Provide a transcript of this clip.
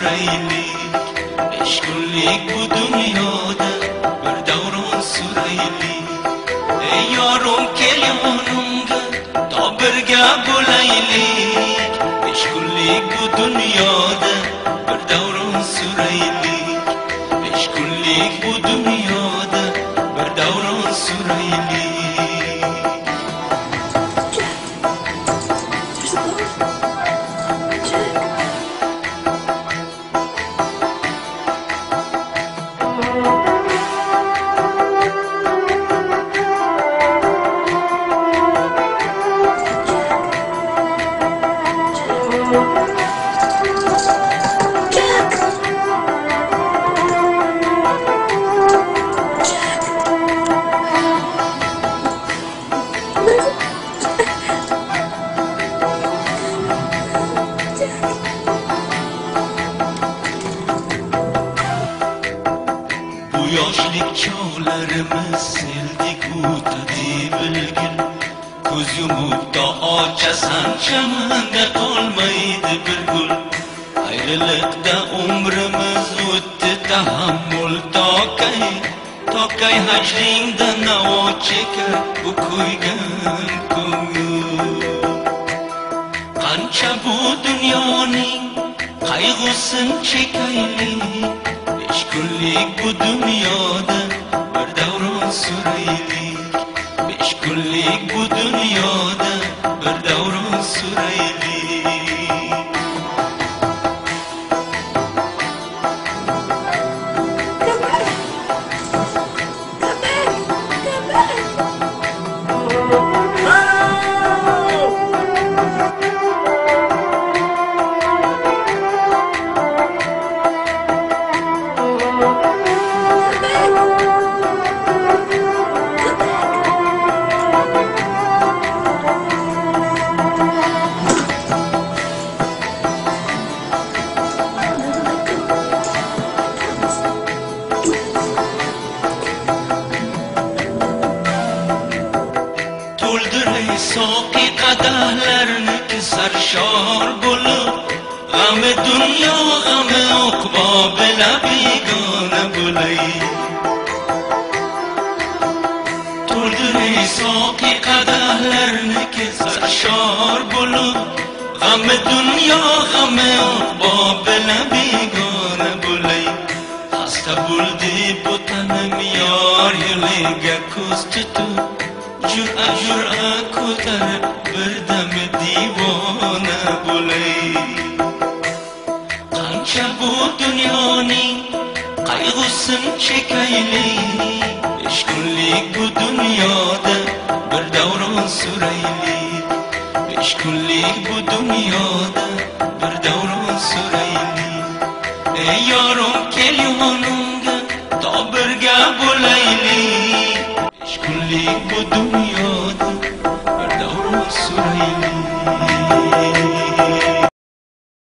suraylik. Ishqullik bu dunyoda bir davron suraylik. Ey yorim kel yonimga, to birga bo'laylik. Ishqullik bu dunyoda bir davron suraylik. Ishqullik bu dunyoda bir davron suraylik. Yoshlik chog'larimiz seldek o'tadi bilgin. Ko'z yumib to ochasan, chamanda qolmaydi bir gul. Ayriliqda umrimiz o'tdi tahammul tokay hajringda navo chekar bu kuygan ko'ngil. Qancha bu dunyoning qayg'usin chekaylik. Ishqullik bu dunyoda bir davron suraylik. Ishqullik bu dunyoda bir davron suraylik. Soqi qadahlarni sarshor bo'lib, g'ami dunyo g'ami uqbo bila begona bo'lay. To'ldiray soqi qadahlarni sarshor bo'lib, g'ami dunyo g'ami uqbo bila begona bo'lay. Xasta bo'ldi bu tanim yor yo'liga ko'z tutib, jur'a ko'tarib birdam divona bo'lay. Qancha bu dunyoning qayg'usin chekaylik. Ishqullik bu dunyoda bir davron suraylik. Ishqullik bu dunyoda bir davron suraylik. Ey yorim kel yonimga, to birga bo'laylik. Ishqullik bu dunyoda